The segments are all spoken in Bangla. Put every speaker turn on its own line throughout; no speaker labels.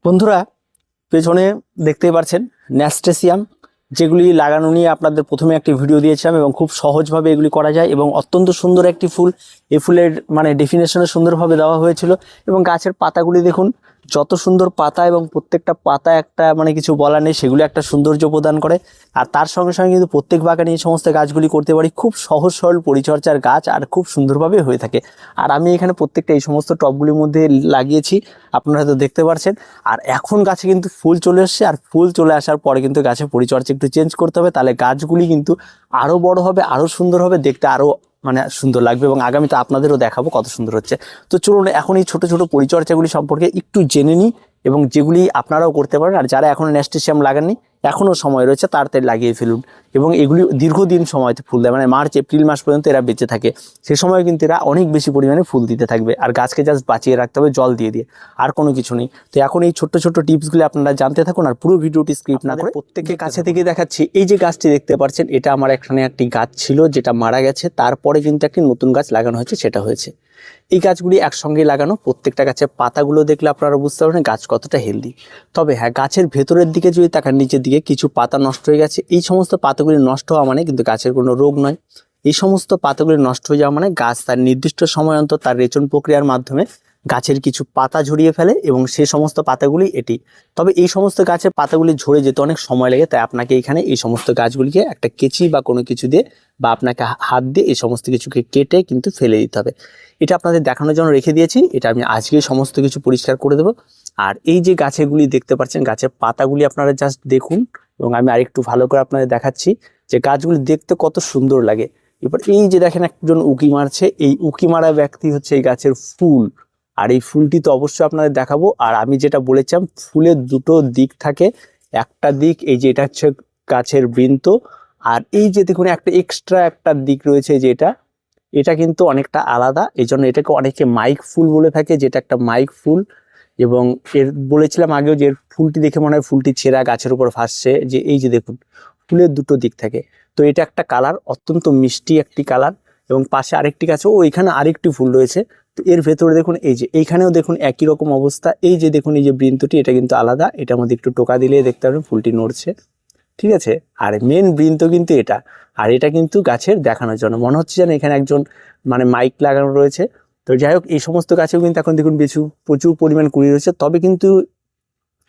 বন্ধুরা, পেছনে দেখতেই পাচ্ছেন ন্যাস্টেসিয়াম, যেগুলি লাগানো নিয়ে আপনাদের প্রথমে একটি ভিডিও দিয়েছিলাম এবং খুব সহজভাবে এগুলি করা যায় এবং অত্যন্ত সুন্দর একটি ফুল। এই ফুলের ডেফিনেশনে সুন্দরভাবে দেওয়া হয়েছিল এবং গাছের পাতাগুলি দেখুন, যত সুন্দর পাতা এবং প্রত্যেকটা পাতা একটা কিছু বলার নেই, সেগুলো একটা সৌন্দর্য প্রদান করে। আর তার সঙ্গে সঙ্গে কিন্তু প্রত্যেক বাগানে এই সমস্ত গাছগুলি করতে পারি, খুব সহজ সরল পরিচর্যার গাছ আর খুব সুন্দরভাবে হয়ে থাকে। আর আমি এখানে প্রত্যেকটা এই সমস্ত টবগুলির মধ্যে লাগিয়েছি, আপনারা হয়তো দেখতে পাচ্ছেন। আর এখন গাছে কিন্তু ফুল চলে এসছে, আর ফুল চলে আসার পরে কিন্তু গাছের পরিচর্যা একটু চেঞ্জ করতে হবে, তাহলে গাছগুলি কিন্তু আরও বড় হবে, আরও সুন্দর হবে, দেখতে আরও সুন্দর লাগবে এবং আগামীতে আপনাদেরও দেখাবো কত সুন্দর হচ্ছে। তো চলুন এখন এই ছোট ছোট পরিচর্যাগুলি সম্পর্কে একটু জেনে নিই এবং যেগুলি আপনারাও করতে পারেন। আর যারা এখনও ন্যাস্টেসিয়াম লাগাননি, এখনও সময় রয়েছে, তাড়াতাড়ি লাগিয়ে ফেলুন। এবং এগুলি দীর্ঘদিন সময়তে ফুল দেয়, মার্চ এপ্রিল মাস পর্যন্ত এরা বেঁচে থাকে। সে সময় কিন্তু এরা অনেক বেশি পরিমাণে ফুল দিতে থাকবে। আর গাছকে জাস্ট বাঁচিয়ে রাখতে হবে জল দিয়ে দিয়ে, আর কোনো কিছু নেই। তো এখন এই ছোট্ট ছোট্ট টিপসগুলি আপনারা জানতে থাকুন আর পুরো ভিডিওটি স্কিপ না করে প্রত্যেকের কাছে থেকে দেখাচ্ছি। এই যে গাছটি দেখতে পাচ্ছেন, এটা আমার এখানে একটি গাছ ছিল যেটা মারা গেছে, তারপরে কিন্তু একটি নতুন গাছ লাগানো হয়েছে, সেটা হয়েছে। এই গাছগুলি একসঙ্গে লাগানো, প্রত্যেকটা গাছের পাতাগুলো দেখলে আপনারা বুঝতে পারবেন গাছ কতটা হেলদি। তবে হ্যাঁ, গাছের ভেতরের দিকে যদি তাকান, নিচের দিকে কিছু পাতা নষ্ট হয়ে গেছে। এই সমস্ত পাতাগুলি নষ্ট হওয়া কিন্তু গাছের কোনো রোগ নয়। এই সমস্ত পাতাগুলি নষ্ট হয়ে যাওয়া গাছ তার নির্দিষ্ট সময় অন্তর তার রেচন প্রক্রিয়ার মাধ্যমে গাছের কিছু পাতা ঝরিয়ে ফেলে এবং সেই সমস্ত পাতাগুলি এটি। তবে এই সমস্ত গাছের পাতাগুলি ঝরে যেতে অনেক সময় লাগে, তাই আপনাকে এখানে এই সমস্ত গাছগুলিকে একটা কেচি বা কোনো কিছু দিয়ে বা আপনাকে হাত দিয়ে এই সমস্ত কিছুকে কেটে কিন্তু ফেলে দিতে হবে। এটা আপনাদের দেখানোর জন্য রেখে দিয়েছি, এটা আমি আজকে সমস্ত কিছু পরিষ্কার করে দেবো। আর এই যে গাছেগুলি দেখতে পাচ্ছেন, গাছের পাতাগুলি আপনারা জাস্ট দেখুন এবং আমি আরেকটু ভালো করে আপনাদের দেখাচ্ছি যে গাছগুলি দেখতে কত সুন্দর লাগে। এবার এই যে দেখেন একজন উকি মারছে, এই উকি মারা ব্যক্তি হচ্ছে এই গাছের ফুল। আর এই ফুলটি তো অবশ্যই আপনাদের দেখাবো। আর আমি যেটা বলেছিলাম, ফুলের দুটো দিক থাকে, একটা দিক এই যে এটা হচ্ছে গাছের বৃন্ত, আর এই যে দেখুন একটা এক্সট্রা একটা দিক রয়েছে যেটা, এটা কিন্তু অনেকটা আলাদা। এই জন্য এটাকে অনেকে মাইক ফুল বলে থাকে, যেটা একটা মাইক ফুল। এবং এর বলেছিলাম আগেও যে ফুলটি দেখে মনে হয় ফুলটি ছেঁড়া গাছের উপর ভাসছে, যে এই যে দেখুন ফুলের দুটো দিক থাকে। তো এটা একটা কালার, অত্যন্ত মিষ্টি একটি কালার। এবং পাশে আরেকটি গাছে, এখানে আরেকটি ফুল রয়েছে। তো এর ভেতরে দেখুন, এই যে এইখানেও দেখুন একই রকম অবস্থা। এই যে দেখুন এই যে বৃন্তটি, এটা কিন্তু আলাদা, এটার মধ্যে একটু টোকা দিলে দেখতে পাবেন ফুলটি নড়ছে, ঠিক আছে। আর মেন বৃন্ত কিন্তু এটা, আর এটা কিন্তু গাছের দেখানোর জন্য মনে হচ্ছে যেন এখানে একজন মাইক লাগানো রয়েছে। তো যাই হোক, এই সমস্ত গাছেও কিন্তু এখন দেখুন প্রচুর পরিমাণ কুড়ি রয়েছে, তবে কিন্তু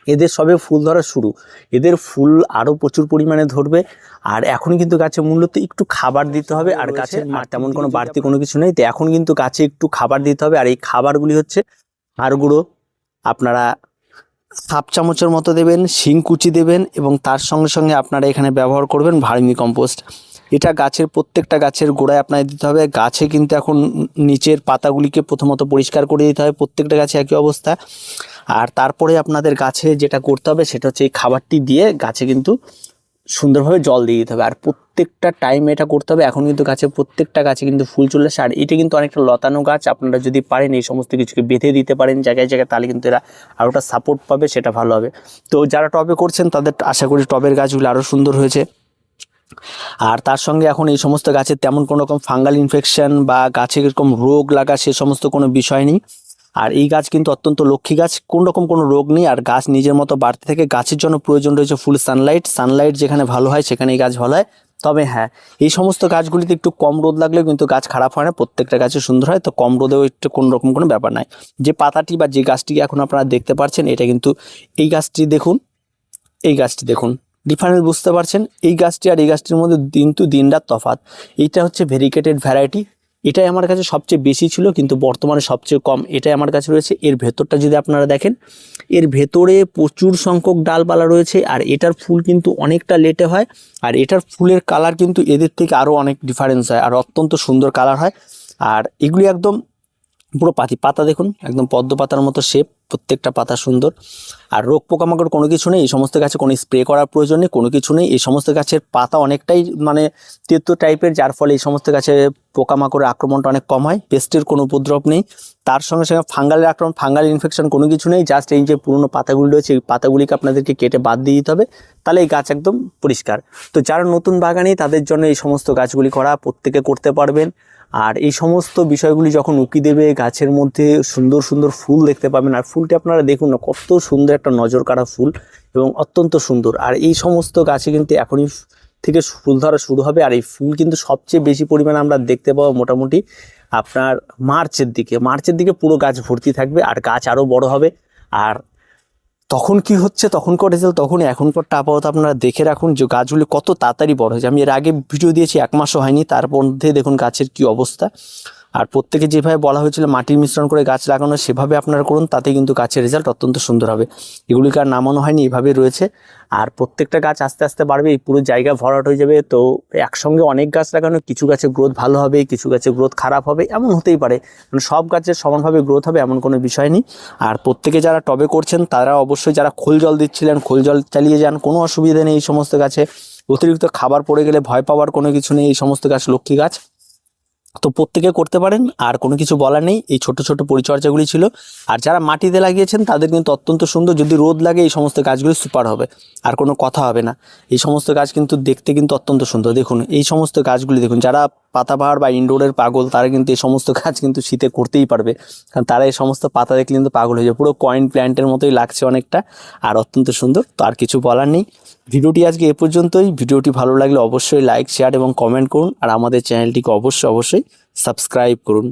এদের সবে ফুল ধরা শুরু, এদের ফুল আরও প্রচুর পরিমাণে ধরবে। আর এখন কিন্তু গাছে মূলত একটু খাবার দিতে হবে, আর গাছের তেমন কোনো বাড়তি কোনো কিছু নেই। তো এখন কিন্তু গাছে একটু খাবার দিতে হবে, আর এই খাবারগুলি হচ্ছে হাড় গুঁড়ো, আপনারা হাফ চামচের মতো দেবেন, শিংকুচি দেবেন এবং তার সঙ্গে সঙ্গে আপনারা এখানে ব্যবহার করবেন ভার্মি কম্পোস্ট। এটা গাছের প্রত্যেকটা গাছের গোড়ায় আপনাকে দিতে হবে। গাছে কিন্তু এখন নিচের পাতাগুলিকে প্রথমত পরিষ্কার করে দিতে হবে, প্রত্যেকটা গাছে একই অবস্থা। আর তারপরে আপনাদের গাছে যেটা করতে হবে সেটা হচ্ছে এই খাবারটি দিয়ে গাছে কিন্তু সুন্দরভাবে জল দিয়ে দিতে হবে। আর প্রত্যেকটা টাইম এটা করতে হবে। এখন কিন্তু প্রত্যেকটা গাছে কিন্তু ফুল চলে আসে, আর এটা কিন্তু অনেকটা লতানো গাছ। আপনারা যদি পারেন এই সমস্ত কিছুকে বেঁধে দিতে পারেন জায়গায় জায়গায়, তাহলে কিন্তু এরা আরোটা সাপোর্ট পাবে, সেটা ভালো হবে। তো যারা টবে করছেন তাদের আশা করি টবের গাছগুলো আরও সুন্দর হয়েছে। আর তার সঙ্গে এখন এই সমস্ত গাছের তেমন কোনো রকম ফাঙ্গাল ইনফেকশন বা গাছে এরকম রোগ লাগা সে সমস্ত কোনো বিষয় নেই। আর এই গাছ কিন্তু অত্যন্ত লক্ষ্মী গাছ, কোন রকম কোনো রোগ নেই। আর গাছ নিজের মতো বাড়তে থাকে। গাছের জন্য প্রয়োজন রয়েছে ফুল সানলাইট যেখানে ভালো হয় সেখানে এই গাছ ভালো হয়। তবে হ্যাঁ, এই সমস্ত গাছগুলিতে একটু কম রোদ লাগলেও কিন্তু গাছ খারাপ হয় না, প্রত্যেকটা গাছে সুন্দর হয়। তো কম রোদেও একটু কোনো রকম কোনো ব্যাপার নাই। যে পাতাটি বা যে গাছটি এখন আপনারা দেখতে পাচ্ছেন, এটা কিন্তু এই গাছটি দেখুন, এই গাছটি দেখুন, ডিফারেন্স বুঝতে পারছেন? এই গাছটি আর এই গাছটির মধ্যে কিন্তু দিন রাত তফাৎ। এইটা হচ্ছে ভেরিকেটেড ভ্যারাইটি, এটাই আমার কাছে সবচেয়ে বেশি ছিল, কিন্তু বর্তমানে সবচেয়ে কম এটাই আমার কাছে রয়েছে। এর ভেতরটা যদি আপনারা দেখেন, এর ভেতরে প্রচুর সংখ্যক ডালপালা রয়েছে, আর এটার ফুল কিন্তু অনেকটা লেটে হয়। আর এটার ফুলের কালার কিন্তু এদের থেকে আরও অনেক ডিফারেন্স হয়, আর অত্যন্ত সুন্দর কালার হয়। আর এগুলি একদম পুরো পাতা দেখুন, একদম পদ্ম পাতার মতো শেপ, প্রত্যেকটা পাতা সুন্দর। আর রোগ পোকামাকড় কোনো কিছু নেই, এই সমস্ত গাছে কোনো স্প্রে করার প্রয়োজন নেই, কোনো কিছু নেই। এই সমস্ত গাছের পাতা অনেকটাই তেতো টাইপের, যার ফলে এই সমস্ত গাছে পোকামাকড়ের আক্রমণটা অনেক কম হয়, পেস্টের কোনো উপদ্রব নেই। তার সঙ্গে সঙ্গে ফাঙ্গালের আক্রমণ, ফাঙ্গাল ইনফেকশন কোনো কিছু নেই। জাস্ট এই যে পুরনো পাতাগুলি রয়েছে এই পাতাগুলিকে আপনাদেরকে কেটে বাদ দিয়ে দিতে হবে, তাহলে এই গাছ একদম পরিষ্কার। তো যারা নতুন বাগানি তাদের জন্য এই সমস্ত গাছগুলি করা, প্রত্যেকে করতে পারবেন। আর এই সমস্ত বিষয়গুলি যখন উকি দেবে গাছের মধ্যে সুন্দর সুন্দর ফুল দেখতে পাবেন। আর ফুলটি আপনারা দেখুন না, কত সুন্দর একটা নজর কাড়া ফুল এবং অত্যন্ত সুন্দর। আর এই সমস্ত গাছে কিন্তু এখনই থেকে ফুল ধরা শুরু হবে। আর এই ফুল কিন্তু সবচেয়ে বেশি পরিমাণে আমরা দেখতে পাবো মোটামুটি আপনার মার্চের দিকে পুরো গাছ ভর্তি থাকবে, আর গাছ আরও বড় হবে। আর তখন কি হচ্ছে, তখনকার রেজাল্ট তখন, এখনকারটা আপাতত আপনারা দেখে রাখুন যে গাছগুলি কত তাড়াতাড়ি বড় হয়েছে। আমি এর আগে ভিডিও দিয়েছি, 1 মাসও হয়নি, তার মধ্যে দেখুন গাছের কি অবস্থা। আর প্রত্যেকে যেভাবে বলা হয়েছিল মাটির মিশ্রণ করে গাছ লাগানো, সেভাবে আপনারা করুন, তাতে কিন্তু গাছের রেজাল্ট অত্যন্ত সুন্দর হবে। এগুলিকে আর নামানো হয়নি, এভাবে রয়েছে। আর প্রত্যেকটা গাছ আস্তে আস্তে বাড়বে, এই পুরো জায়গা ভরাট হয়ে যাবে। তো একসঙ্গে অনেক গাছ লাগানো, কিছু গাছের গ্রোথ ভালো হবে, কিছু গাছের গ্রোথ খারাপ হবে, এমন হতেই পারে। মানে সব গাছের সমানভাবে গ্রোথ হবে এমন কোনো বিষয় নেই। আর প্রত্যেকে যারা টবে করছেন তারা অবশ্যই, যারা খোল জল দিচ্ছিলেন খোল জল চালিয়ে যান, কোনো অসুবিধা নেই। এই সমস্ত গাছে অতিরিক্ত খাবার পড়ে গেলে ভয় পাওয়ার কোনো কিছু নেই, এই সমস্ত গাছ লক্ষ্মী গাছ, তো প্রত্যেকে করতে পারেন। আর কোনো কিছু বলার নেই, এই ছোট ছোট পরিচর্যাগুলি ছিল। আর যারা মাটিতে লাগিয়েছেন তাদের কিন্তু অত্যন্ত সুন্দর, যদি রোদ লাগে এই সমস্ত গাছগুলি সুপার হবে, আর কোনো কথা হবে না। এই সমস্ত গাছ কিন্তু দেখতে কিন্তু অত্যন্ত সুন্দর। দেখুন এই সমস্ত গাছগুলি দেখুন, যারা পাতাবাহার বা ইনডোরের পাগল তারা কিন্তু এই সমস্ত গাছ কিন্তু শীতে করতেই পারবে, কারণ তারা এই সমস্ত পাতা দেখলে কিন্তু পাগল হয়ে যায়। পুরো কয়েন প্ল্যান্টের মতোই লাগছে অনেকটা, আর অত্যন্ত সুন্দর। তো আর কিছু বলার নেই। ভিডিওটি আজকে এ পর্যন্তই। ভিডিওটি ভালো লাগলে অবশ্যই লাইক, শেয়ার এবং কমেন্ট করুন। আর আমাদের চ্যানেলটিকে অবশ্যই সাবস্ক্রাইব করুন।